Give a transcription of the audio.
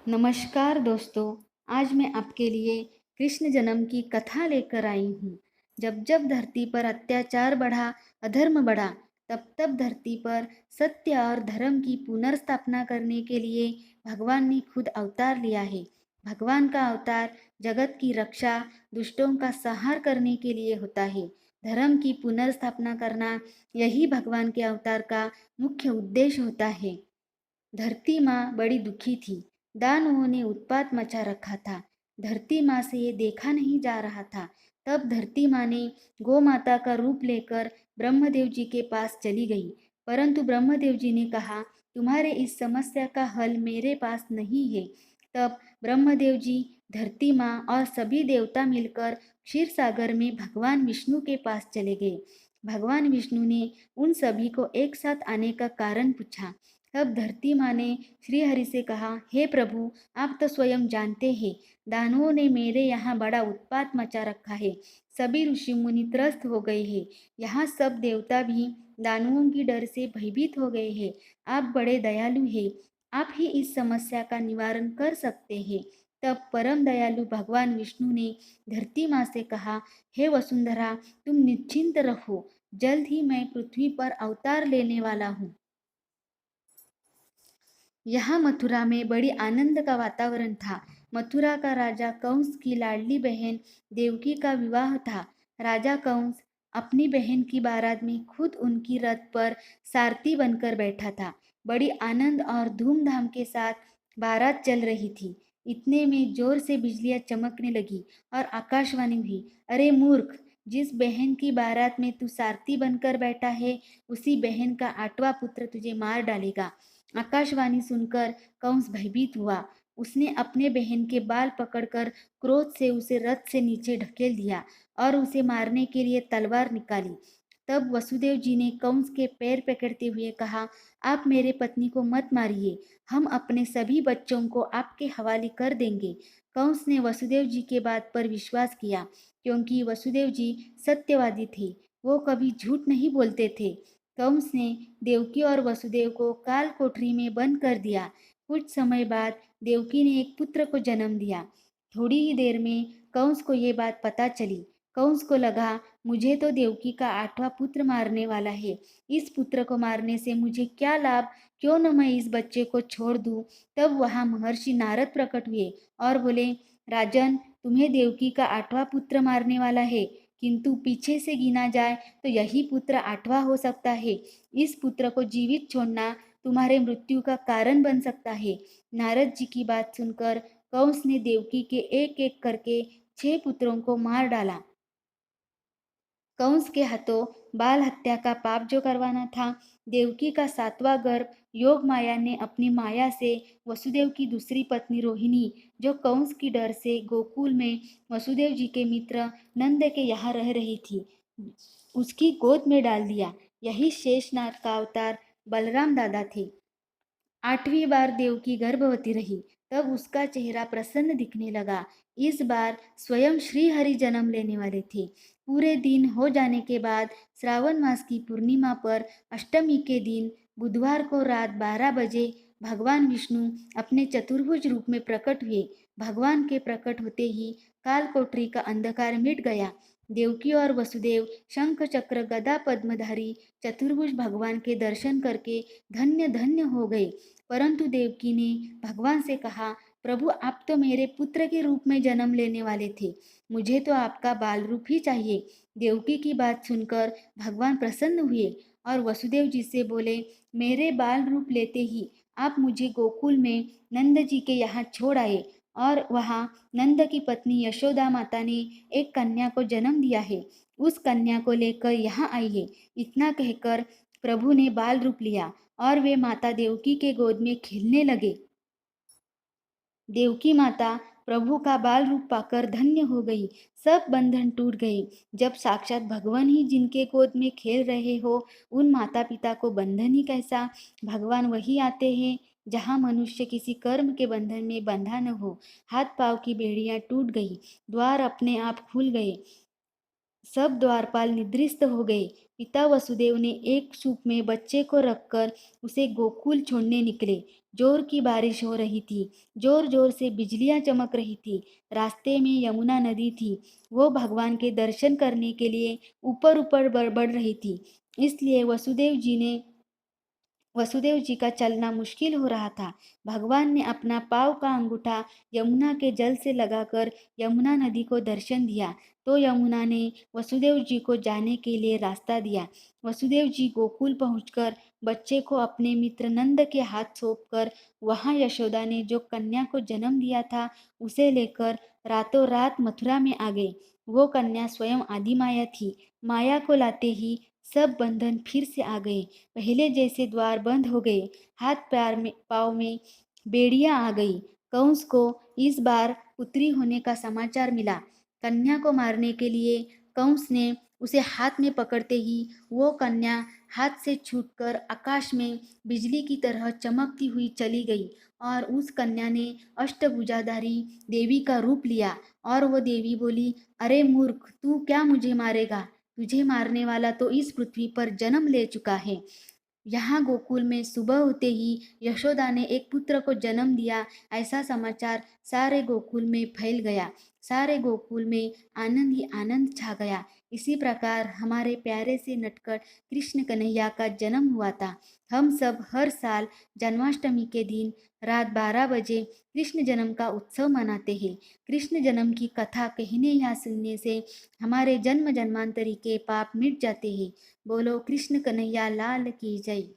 नमस्कार दोस्तों। आज मैं आपके लिए कृष्ण जन्म की कथा लेकर आई हूँ। जब जब धरती पर अत्याचार बढ़ा, अधर्म बढ़ा, तब तब धरती पर सत्य और धर्म की पुनर्स्थापना करने के लिए भगवान ने खुद अवतार लिया है। भगवान का अवतार जगत की रक्षा, दुष्टों का संहार करने के लिए होता है। धर्म की पुनर्स्थापना करना, यही भगवान के अवतार का मुख्य उद्देश्य होता है। धरती माँ बड़ी दुखी थी। दानवों ने उत्पात मचा रखा था। धरती माँ से ये देखा नहीं जा रहा था। तब धरती माँ ने गौ माता का रूप लेकर ब्रह्मदेव जी के पास चली गई। परंतु ब्रह्मदेव जी ने कहा, तुम्हारे इस समस्या का हल मेरे पास नहीं है। तब ब्रह्मदेव जी, धरती माँ और सभी देवता मिलकर क्षीर सागर में भगवान विष्णु के पास चले गए। भगवान विष्णु ने उन सभी को एक साथ आने का कारण पूछा। तब धरती माँ ने श्री हरि से कहा, हे प्रभु, आप तो स्वयं जानते हैं, दानवों ने मेरे यहाँ बड़ा उत्पात मचा रखा है। सभी ऋषि मुनि त्रस्त हो गए हैं। यहाँ सब देवता भी दानवों की डर से भयभीत हो गए हैं। आप बड़े दयालु हैं। आप ही इस समस्या का निवारण कर सकते हैं। तब परम दयालु भगवान विष्णु ने धरती माँ से कहा, हे वसुंधरा, तुम निश्चिंत रहो। जल्द ही मैं पृथ्वी पर अवतार लेने वाला हूँ। यहाँ मथुरा में बड़ी आनंद का वातावरण था। मथुरा का राजा कंस की लाडली बहन देवकी का विवाह था। राजा कंस अपनी बहन की बारात में खुद उनकी रथ पर सारथी बनकर बैठा था। बड़ी आनंद और धूमधाम के साथ बारात चल रही थी। इतने में जोर से बिजलियां चमकने लगी और आकाशवाणी हुई, अरे मूर्ख, जिस बहन की बारात में तू सारथी बनकर बैठा है, उसी बहन का 8वां पुत्र तुझे मार डालेगा। आकाशवाणी सुनकर कंस भयभीत हुआ। उसने अपने बहन के बाल पकड़कर क्रोध से उसे रथ से नीचे ढकेल दिया और उसे मारने के लिए तलवार निकाली। तब वसुदेव जी ने कंस के पैर पकड़ते हुए कहा, आप मेरे पत्नी को मत मारिए, हम अपने सभी बच्चों को आपके हवाले कर देंगे। कंस ने वसुदेव जी के बात पर विश्वास किया, क्योंकि वसुदेव जी सत्यवादी थे। वो कभी झूठ नहीं बोलते थे। कंस ने देवकी और वसुदेव को काल कोठरी में बंद कर दिया। कुछ समय बाद देवकी ने एक पुत्र को जन्म दिया। थोड़ी ही देर में कंस को ये बात पता चली। कंस को लगा, मुझे तो देवकी का 8वां पुत्र मारने वाला है। इस पुत्र को मारने से मुझे क्या लाभ, क्यों न मैं इस बच्चे को छोड़ दूं। तब वहां महर्षि नारद प्रकट हुए और बोले, राजन, तुम्हें देवकी का 8वां पुत्र मारने वाला है, किंतु पीछे से गिना जाए तो यही पुत्र 8वां हो सकता है। इस पुत्र को जीवित छोड़ना तुम्हारे मृत्यु का कारण बन सकता है। नारद जी की बात सुनकर कंस ने देवकी के एक एक करके 6 पुत्रों को मार डाला। कंस के हाथों बाल हत्या का पाप जो करवाना था, देवकी का 7वां गर्भ योग माया ने अपनी माया से वसुदेव की दूसरी पत्नी रोहिणी, जो कंस की डर से गोकुल में वसुदेव जी के मित्र नंद के यहाँ रह रही थी, उसकी गोद में डाल दिया। यही शेषनाग का अवतार बलराम दादा थे। 8वीं बार देवकी गर्भवती रही। तब उसका चेहरा प्रसन्न दिखने लगा। इस बार स्वयं श्री हरि जन्म लेने वाले थे। पूरे दिन हो जाने के बाद श्रावण मास की पूर्णिमा पर अष्टमी के दिन बुधवार को रात 12 बजे भगवान विष्णु अपने चतुर्भुज रूप में प्रकट हुए। भगवान के प्रकट होते ही कालकोठरी का अंधकार मिट गया। देवकी और वसुदेव शंख चक्र गदा पद्मधारी चतुर्भुज भगवान के दर्शन करके धन्य धन्य हो गए। परंतु देवकी ने भगवान से कहा, प्रभु, आप तो मेरे पुत्र के रूप में जन्म लेने वाले थे, मुझे तो आपका बाल रूप ही चाहिए। देवकी की बात सुनकर भगवान प्रसन्न हुए और वसुदेव जी से बोले, मेरे बाल रूप लेते ही आप मुझे गोकुल में नंद जी के यहाँ छोड़ आए और वहाँ नंद की पत्नी यशोदा माता ने एक कन्या को जन्म दिया है। उस कन्या को लेकर यहाँ आई है। इतना कहकर प्रभु ने बाल रूप लिया और वे माता देवकी के गोद में खेलने लगे। देवकी माता प्रभु का बाल रूप पाकर धन्य हो गई। सब बंधन टूट गए। जब साक्षात भगवान ही जिनके गोद में खेल रहे हो, उन माता पिता को बंधन ही कैसा। भगवान वही आते हैं जहाँ मनुष्य किसी कर्म के बंधन में बंधा न हो। हाथ पांव की बेड़ियां टूट गई, द्वार अपने आप खुल गए। सब द्वारपाल निद्रिस्त हो गए। पिता वसुदेव ने एक सूप में बच्चे को रखकर उसे गोकुल छोड़ने निकले। जोर की बारिश हो रही थी, जोर जोर से बिजलियां चमक रही थी। रास्ते में यमुना नदी थी, वो भगवान के दर्शन करने के लिए ऊपर ऊपर बढ़ रही थी। इसलिए वसुदेव जी का चलना मुश्किल हो रहा था। भगवान ने अपना पाँव का अंगूठा यमुना के जल से लगाकर यमुना नदी को दर्शन दिया, तो यमुना ने वसुदेव जी को जाने के लिए रास्ता दिया। वसुदेव जी गोकुल पहुंचकर बच्चे को अपने मित्र नंद के हाथ सौंपकर वहां यशोदा ने जो कन्या को जन्म दिया था उसे लेकर रातों रात मथुरा में आ गए। वो कन्या स्वयं आदि माया थी। माया को लाते ही सब बंधन फिर से आ गए। पहले जैसे द्वार बंद हो गए, हाथ पैर में पाँव में बेड़ियां आ गई। कंस को इस बार पुत्री होने का समाचार मिला। कन्या को मारने के लिए कंस ने उसे हाथ में पकड़ते ही वो कन्या हाथ से छूटकर आकाश में बिजली की तरह चमकती हुई चली गई और उस कन्या ने अष्टभुजाधारी देवी का रूप लिया। और वो देवी बोली, अरे मूर्ख, तू क्या मुझे मारेगा? तुझे मारने वाला तो इस पृथ्वी पर जन्म ले चुका है। यहाँ गोकुल में सुबह होते ही यशोदा ने एक पुत्र को जन्म दिया, ऐसा समाचार सारे गोकुल में फैल गया। सारे गोकुल में आनंद ही आनंद छा गया। इसी प्रकार हमारे प्यारे से नटखट कृष्ण कन्हैया का जन्म हुआ था। हम सब हर साल जन्माष्टमी के दिन रात 12 बजे कृष्ण जन्म का उत्सव मनाते हैं। कृष्ण जन्म की कथा कहने या सुनने से हमारे जन्म जन्मांतरी के पाप मिट जाते हैं। बोलो कृष्ण कन्हैया लाल की जय।